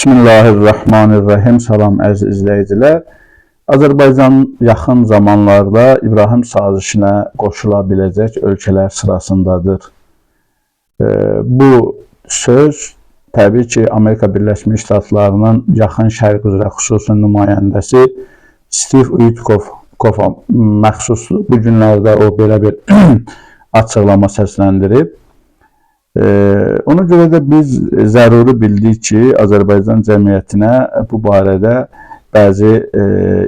Bismillahirrahmanirrahim. Salam əziz izləyicilər. Azərbaycan yaxın zamanlarda İbrahim sazişinə qoşula biləcək ölkələr sırasındadır. Bu söz təbii ki, Amerika Birləşmiş Ştatlarının yaxın şərq üzrə xüsusi nümayəndəsi Steve Witkoff'a məxsusdur. Bu günlərdə o belə bir açıqlama səsləndirib. Ona görə də biz zəruri bildik ki, Azərbaycan cəmiyyətinə bu barədə bəzi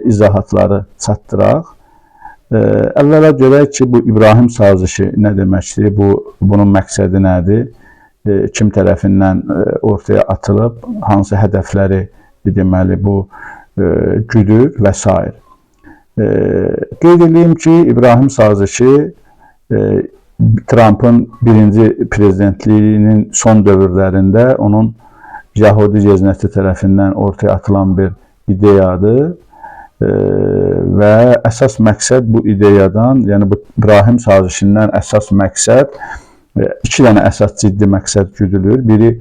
izahatları çatdıraq. Əvvəla görək ki, bu İbrahim sazişi nə deməkdir, bunun məqsədi nədir, kim tərəfindən ortaya atılıb, hansı hədəfləri deməli bu güdür və s. Qeyd edeyim ki, İbrahim sazişi Trump'ın birinci prezidentliyinin son dövrlərində onun Yahudi Geznəti tərəfindən ortaya atılan bir ideyadır və əsas məqsəd bu ideyadan, yəni bu İbrahim sazişindən əsas məqsəd, iki dənə əsas ciddi məqsəd güdülür. Biri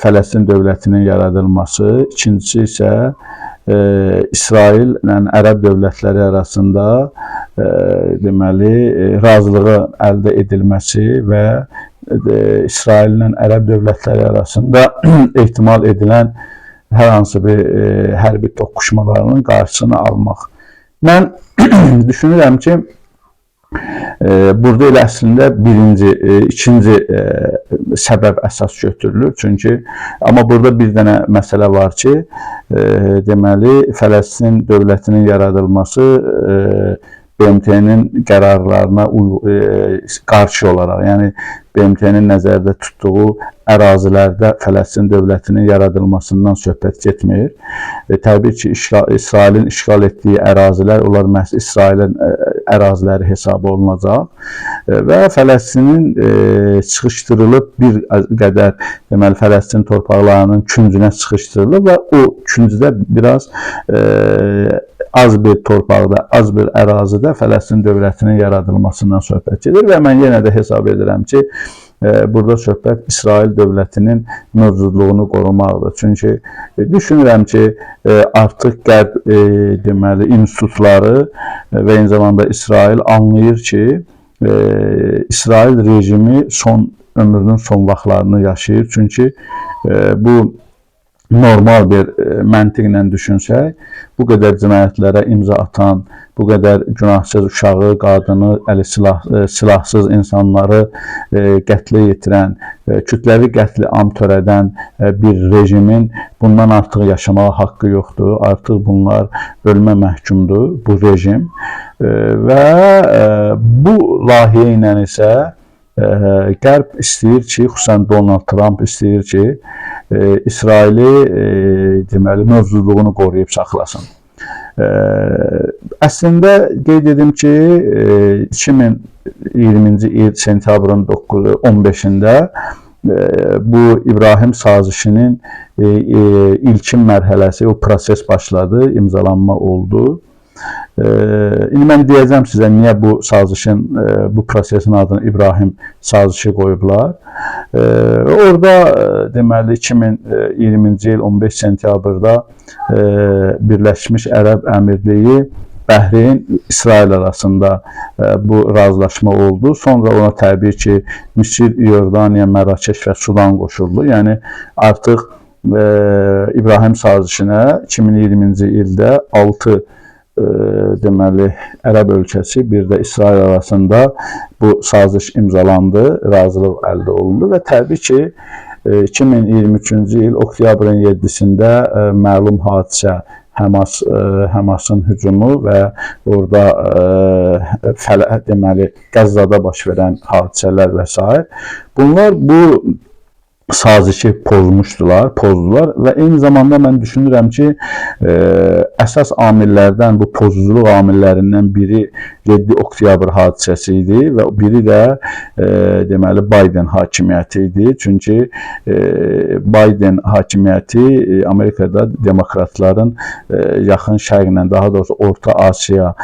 Fələstin dövlətinin yaradılması, ikincisi isə İsrail ilə Ərəb dövlətləri arasında deməli razılığı əldə edilməsi və İsrail ilə Ərəb dövlətləri arasında ehtimal edilən hər hansı bir hərbi toqquşmalarının qarşısını almaq. Mən düşünürəm ki, burada elə əslində ikinci səbəb əsas götürülür. Çünki, amma burada bir dənə məsələ var ki, deməli, Fələstin dövlətinin yaradılması BMT-nin qərarlarına qarşı olaraq, yəni BMT-nin nəzərdə tutduğu ərazilərdə Fələstin dövlətinin yaradılmasından söhbət getmir. Təbii ki, İsrailin işğal etdiyi ərazilər, onlar məhz İsrailin əraziləri hesab olunacaq və Fələstinin çıxışdırılıb bir qədər, deməli, Fələstin torpaqlarının küncünə çıxışdırılıb və o küncdə biraz az bir torpaqda, az bir ərazidə Fələstin dövlətinin yaradılmasından söhbət gedir və mən yenə də hesab edirəm ki, burada söhbət İsrail dövlətinin mövcudluğunu qorumaqdır. Çünki düşünürəm ki, artıq qərb deməli institutları və eyni zamanda İsrail anlayır ki, İsrail rejimi ömrünün son vaxtlarını yaşayır. Çünki bu normal bir məntiqlə düşünsək, bu qədər cinayətlərə imza atan, bu qədər günahsız uşağı, qadını, silahsız insanları qətlə yetirən, kütləvi qətliam törədən bir rejimin bundan artıq yaşamağa haqqı yoxdur. Artıq bunlar ölmə məhkumdur, bu rejim. Və bu layihə ilə isə Qərb istəyir ki, xüsusən Donald Trump istəyir ki, İsraili deməli mövcudluğunu qoruyub saxlasın. Əslində qeyd edim ki, 2020-ci il sentyabrın 15-də bu İbrahim sazişinin ilkin mərhələsi, o proses başladı, imzalanma oldu. İndi mən deyəcəm sizə niyə bu sazişin, bu prosesin adını İbrahim sazişi qoyublar. Orada deməli 2020-ci il 15 sentyabrda Birləşmiş Ərəb Əmirliyi, Bəhreyn, İsrail arasında bu razılaşma oldu. Sonra ona təbii ki, Misir, Yordaniya, Mərakeş və Sudan qoşuldu. Yəni artıq İbrahim sazişinə 2020-ci ildə 6 deməli Ərəb ölkəsi, bir də İsrail arasında bu saziş imzalandı, razılıq əldə olundu və təbii ki 2023-cü il oktyabrın 7-sində məlum hadisə Həmasın hücumu və orada deməli Qəzzada baş verən hadisələr və s. Bunlar bu sazişi pozdular və eyni zamanda mən düşünürəm ki, əsas amillərdən, bu pozuculuq amillərindən biri 7 oktyabr hadisəsi idi və biri də deməli Biden hakimiyyəti idi. Çünki Biden hakimiyyəti Amerikada demokratların yaxın şərqlə, daha doğrusu Orta Asiya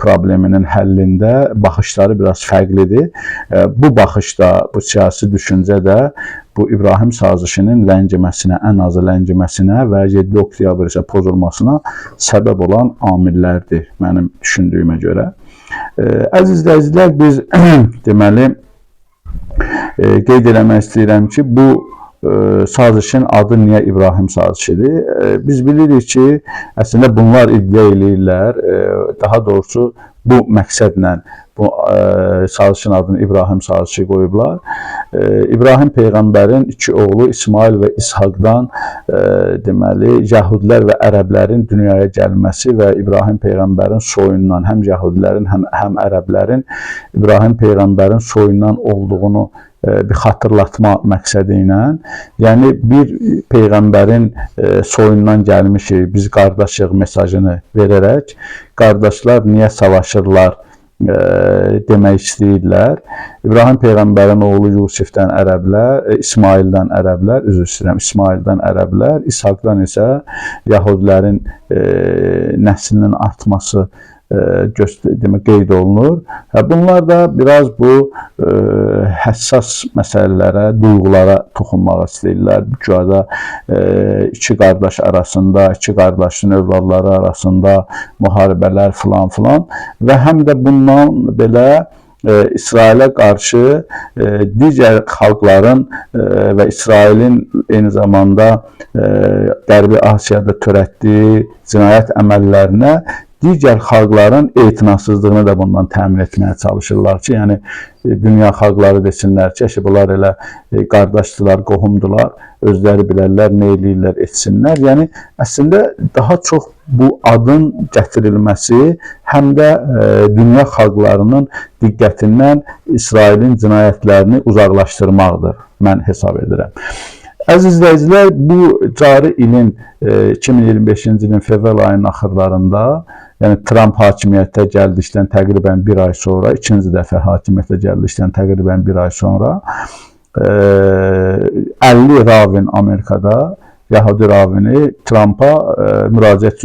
probleminin həllində baxışları biraz fərqlidir. Bu baxışda, bu siyasi düşüncə də bu İbrahim sazişinin ləngiməsinə, ən azı ləngiməsinə və 7 oktyabr isə pozulmasına səbəb olan amillərdir mənim düşündüyümə görə. Əziz izləyicilər, biz deməli qeyd eləmək istəyirəm ki, bu sazişin adı niyə İbrahim sazişidir? Biz bilirik ki, əslində bunlar iddia eləyirlər, daha doğrusu bu məqsədlə bu sazişin adını İbrahim sazişi qoyublar. İbrahim Peyğəmbərin iki oğlu İsmail və İshaqdan deməli, Yəhudilər və Ərəblərin dünyaya gəlməsi və İbrahim Peyğəmbərin soyundan, həm Yəhudilərin, həm Ərəblərin İbrahim Peyğəmbərin soyundan olduğunu bir xatırlatma məqsədi ilə, yəni bir Peyğəmbərin soyundan gəlmişik, biz qardaşıq mesajını verərək, qardaşlar niyə savaşırlar demək istəyirlər. İbrahim Peyğəmbərin oğlu Yusifdən Ərəblər, İsmaildən Ərəblər, üzr istəyirəm, İsmaildən Ərəblər, İshaqdan isə Yəhudilərin nəslinin artması qeyd olunur. Bunlar da biraz bu həssas məsələlərə, duyğulara toxunmaq istəyirlər. Bu arada iki qardaş arasında, iki qardaşın övladları arasında müharibələr filan və həm də bundan belə İsrailə qarşı digər xalqların və İsrailin eyni zamanda Qərbi Asiyada törətdiyi cinayət əməllərinə digər xalqların etinasızlığını da bundan təmin etməyə çalışırlar ki, yəni dünya xalqları desinlər ki, bunlar elə qardaşdılar, qohumdular, özləri bilərlər, nə eləyirlər, etsinlər. Yəni əslində daha çox bu adın gətirilməsi həm də dünya xalqlarının diqqətindən İsrailin cinayətlərini uzaqlaşdırmaqdır, mən hesab edirəm. Əziz izləyicilər, bu cari ilin 2025-ci ilin fevral ayının axırlarında, yəni Trump hakimiyyətə gəldikdən təqribən bir ay sonra, ikinci dəfə hakimiyyətə gəldikdən təqribən bir ay sonra 50 ravin Amerikada, Yəhudi ravini Trumpa müraciət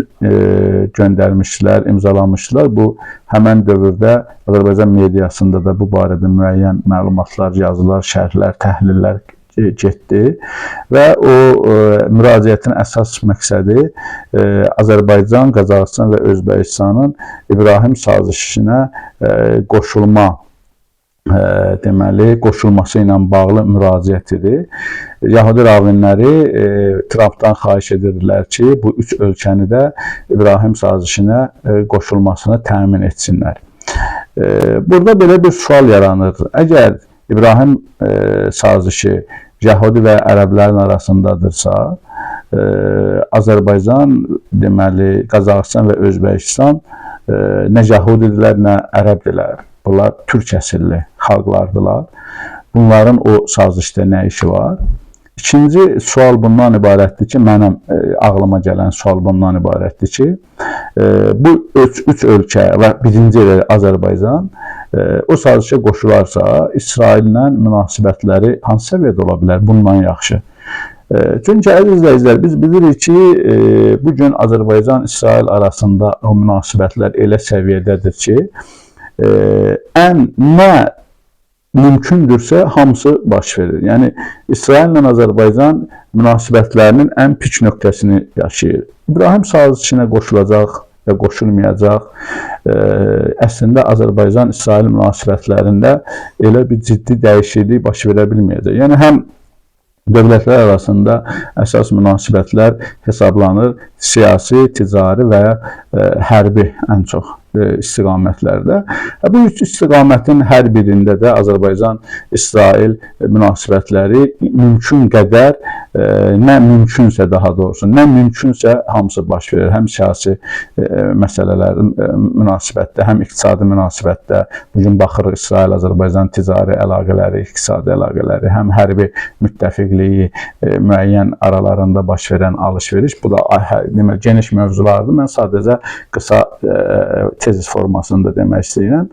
göndərmişlər, imzalamışlar. Bu, həmən dövrdə Azərbaycan mediasında da bu barədə müəyyən məlumatlar, yazılar, şərhlər, təhlillər getdi və o müraciətin əsas məqsədi Azərbaycan, Qazaxıstan və Özbəkistanın İbrahim sazişinə qoşulma deməli, qoşulması ilə bağlı müraciət idi. Yəhudi ravinləri Trumpdan xahiş edirlər ki, bu üç ölkəni də İbrahim sazişinə qoşulmasını təmin etsinlər. Burada belə bir sual yaranır. Əgər İbrahim sazişi Yəhudi və Ərəblərin arasındadırsa, Azərbaycan, deməli, Qazaxıstan və Özbəkistan nə Yəhudidirlər, nə Ərəbdirlər. Bunlar türk əsilli xalqlardılar. Bunların o sazişdə nə işi var? İkinci sual bundan ibarətdir ki, mənim ağlıma gələn sual bundan ibarətdir ki, bu üç ölkə və birinci Azərbaycan o sazişə qoşularsa, İsraillə münasibətləri hansı səviyyədə ola bilər? Bundan yaxşı. Çünki əziz izləyicilər, biz bilirik ki, bugün Azərbaycan-İsrail arasında o münasibətlər elə səviyyədədir ki, nə mümkündürsə hamısı baş verir. Yəni, İsraillə Azərbaycan münasibətlərinin ən pik nöqtəsini yaşayır. İbrahim sazişinə qoşulacaq və qoşulmayacaq. Əslində, Azərbaycan-İsrail münasibətlərində elə bir ciddi dəyişiklik baş verə bilməyəcək. Yəni, həm dövlətlər arasında əsas münasibətlər hesablanır siyasi, ticari və hərbi ən çox istiqamətlərdə. Bu üç istiqamətin hər birində də Azərbaycan-İsrail münasibətləri mümkün qədər, nə mümkünsə daha doğrusu, nə mümkünsə hamısı baş verir. Həm siyasi məsələlərin münasibətdə, həm iqtisadi münasibətdə. Bugün baxırıq İsrail-Azərbaycan ticari əlaqələri, iqtisadi əlaqələri, həm hərbi müttəfiqliyi, müəyyən aralarında baş verən alış-veriş. Bu da geniş mövzulardır. Mən sadəcə qısa tezis formasında demək istəyirəm.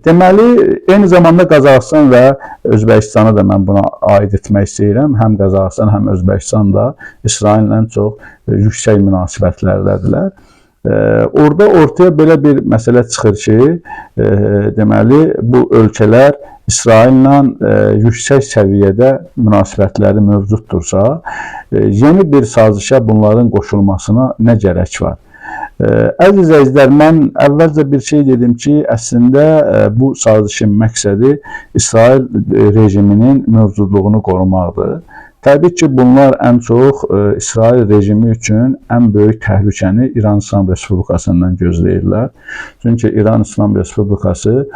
Deməli, eyni zamanda Qazaxıstan və Özbəkistanı da mən buna aid etmək istəyirəm. Həm Qazaxıstan, həm Özbəkistan da İsraillə çox yüksək münasibətlərdədirlər. Orada ortaya belə bir məsələ çıxır ki, deməli bu ölkələr İsraillə yüksək səviyyədə münasibətləri mövcuddursa, yeni bir sazişə bunların qoşulmasına nə gərək var? Əziz izləyicilər, mən əvvəlcə bir şey dedim ki, əslində bu sazişin məqsədi İsrail rejiminin mövcudluğunu qorumaqdır. Təbii ki, bunlar ən çox İsrail rejimi üçün ən böyük təhlükəni İran İslam Respublikasından gözləyirlər. Çünki İran İslam Respublikası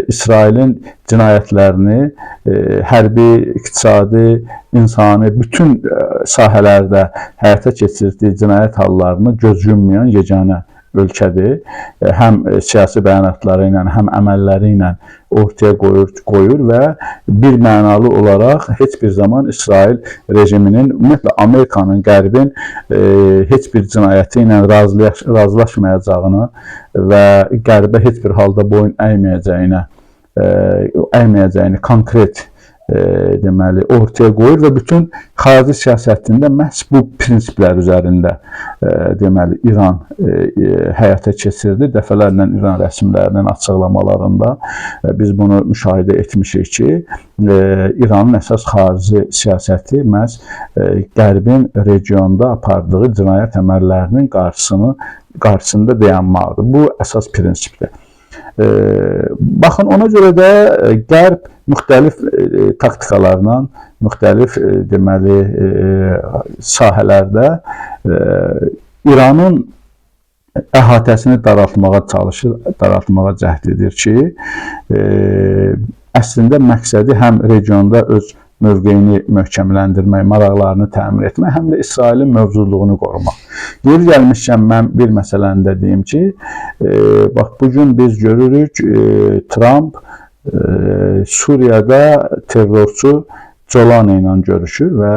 İsrailin cinayətlərini hərbi, iqtisadi, insani bütün sahələrdə həyata keçirdiyi cinayət hallarını göz yummayan yeganə ölkədir. Həm siyasi bəyanatları ilə, həm əməlləri ilə ortaya qoyur və bir mənalı olaraq heç bir zaman İsrail rejiminin, ümumiyyətlə Amerikanın, Qərbin heç bir cinayəti ilə razılaşmayacağını və Qərbə heç bir halda boyun əyməyəcəyini konkret deməli ortaya qoyur və bütün xarici siyasətində məhz bu prinsiplər üzərində deməli İran həyata keçirdi. Dəfələrlə İran rəsmilərinin açıqlamalarında biz bunu müşahidə etmişik ki, İranın əsas xarici siyasəti məhz Qərbin regionda apardığı cinayət əməllərinin qarşısında dayanmaqdır. Bu əsas prinsipdir. Baxın, ona görə də Qərb müxtəlif taktikalarla, müxtəlif deməli sahələrdə İranın əhatəsini daraltmağa çalışır, daraltmağa cəhd edir ki, əslində məqsədi həm regionda öz mövqeyini möhkəmləndirmək, maraqlarını təmin etmək, həm də İsrailin mövcudluğunu qorumaq. Yeri gəlmişkən mən bir məsələni də deyim ki, bax bugün biz görürük Trump Suriyada terrorçu Jolani ilə görüşür və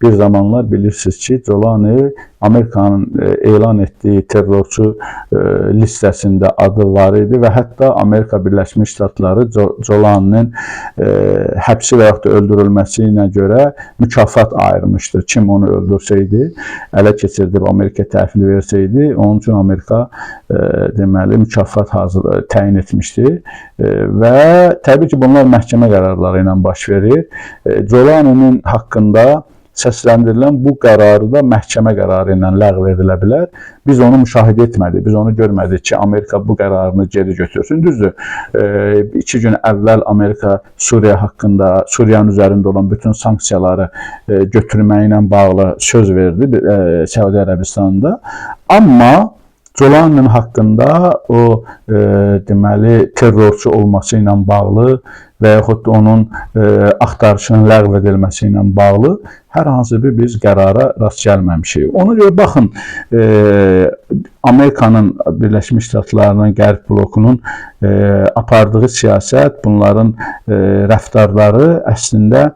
bir zamanlar bilirsiniz ki, Jolani Amerikanın elan etdiyi terrorçu listəsində adı var idi və hətta Amerika Birləşmiş Ştatları Jolaninin həbsi və yaxud da öldürülməsi ilə görə mükafat ayırmışdı. Kim onu öldürsəydi, ələ keçirdib Amerika təhvil versəydi, onun üçün Amerika deməli mükafat təyin etmişdi və təbii ki, bunlar məhkəmə qərarları ilə baş verir. Jolaninin haqqında səsləndirilən bu qərarı da məhkəmə qərarı ilə ləğv edilə bilər. Biz onu müşahidə etmədik, biz onu görmədik ki, Amerika bu qərarını geri götürsün. Düzdür, 2 gün əvvəl Amerika Suriya haqqında, Suriyanın üzərində olan bütün sanksiyaları götürməyi ilə bağlı söz verdi Səudi Ərəbistanında. Amma Jolaninin haqqında o deməli terrorçu olması ilə bağlı və yaxud da onun axtarışının ləğv edilməsi ilə bağlı hər hansı bir biz qərara rast gəlməmişik. Ona görə baxın, Amerikanın Birləşmiş Ştatlarının, Qərb blokunun apardığı siyasət, bunların rəftarları əslində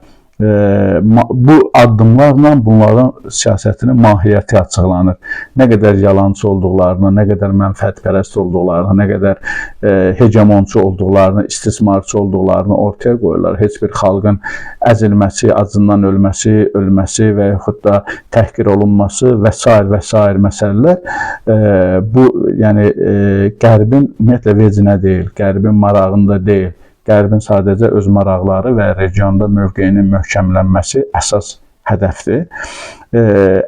bu addımlarla bunların siyasətinin mahiyyəti açıqlanır. Nə qədər yalancı olduqlarını, nə qədər mənfəətpərəst olduqlarını, nə qədər hegemonçu olduqlarını, istismarçı olduqlarını ortaya qoyurlar. Heç bir xalqın əzilməsi, acından ölməsi və yaxud da təhqir olunması və s. məsələlər bu, yəni Qərbin ümumiyyətlə vecinə deyil, Qərbin marağında deyil. Qərbin sadəcə öz maraqları və regionda mövqeyinin möhkəmlənməsi əsas hədəfdir.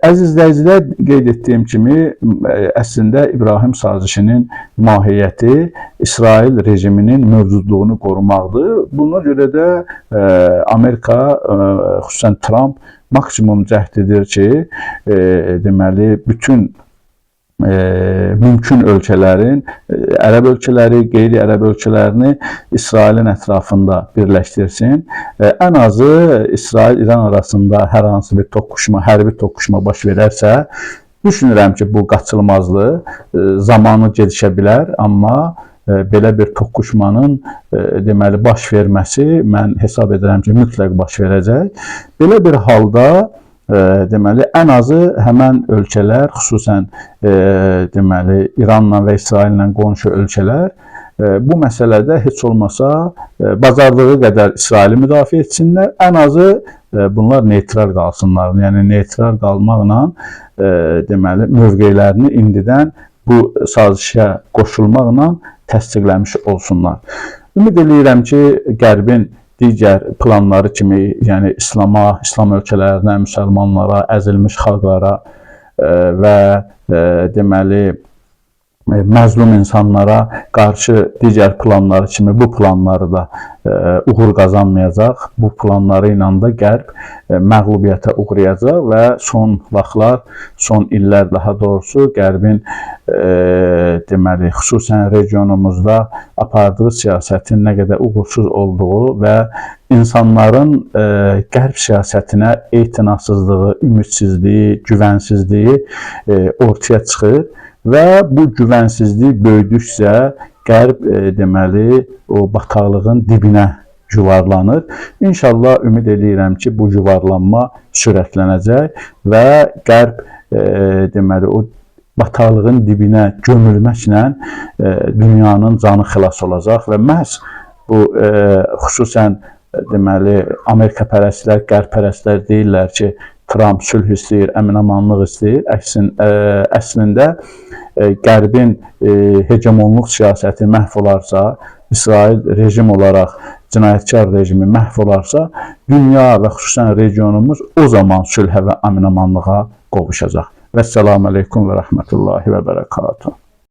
Əziz izləyicilər, qeyd etdiyim kimi, əslində İbrahim sazişinin mahiyyəti İsrail rejiminin mövcudluğunu qorumaqdır. Buna görə də Amerika, xüsusən Trump, maksimum cəhd edir ki, deməli, bütün mümkün ölkələrin, ərəb ölkələri, qeyri-ərəb ölkələrini İsrailin ətrafında birləşdirsin. Ən azı İsrail-İran arasında hər hansı bir hərbi toqquşma baş verərsə, düşünürəm ki, bu qaçılmazdır, zamanı gecikə bilər, amma belə bir toqquşmanın deməli baş verməsi mən hesab edirəm ki, mütləq baş verəcək. Belə bir halda deməli, ən azı həmən ölkələr, xüsusən deməli, İranla və İsraillə qonşu ölkələr bu məsələdə heç olmasa bacardığı qədər İsraili müdafiə etsinlər, ən azı bunlar neytral qalsınlar. Yəni, neytral qalmaqla deməli, mövqeylərini indidən bu sazişə qoşulmaqla təsdiqləmiş olsunlar. Ümid edirəm ki, Qərbin digər planları kimi, yəni İslam ölkələrinə, müsəlmanlara, əzilmiş xalqlara və deməli məzlum insanlara qarşı digər planları kimi bu planları da uğur qazanmayacaq. Bu planları ilə də Qərb məğlubiyyətə uğrayacaq və son vaxtlar, son illər daha doğrusu Qərbin deməli xüsusən regionumuzda apardığı siyasətin nə qədər uğursuz olduğu və insanların Qərb siyasətinə etinasızlığı, ümidsizliyi, güvənsizliyi ortaya çıxır. Və bu güvənsizlik böyüdükcə Qərb deməli o bataqlığın dibinə yuvarlanır. İnşallah ümid edirəm ki, bu yuvarlanma sürətlənəcək və Qərb deməli o bataqlığın dibinə gömülməklə dünyanın canı xilas olacaq və məhz bu xüsusən deməli Amerikapərəstlər, Qərbpərəstlər deyirlər ki, Trump sülh istəyir, əmin-amanlıq istəyir. Əslində Qərbin hegemonluq siyasəti məhv olarsa, İsrail rejim olaraq cinayətkar rejimi məhv olarsa, dünya və xüsusən regionumuz o zaman sülhə və əmin-amanlığa qovuşacaq. Vəssalamu aleykum və rəhmətullahi və bərəkatuhu.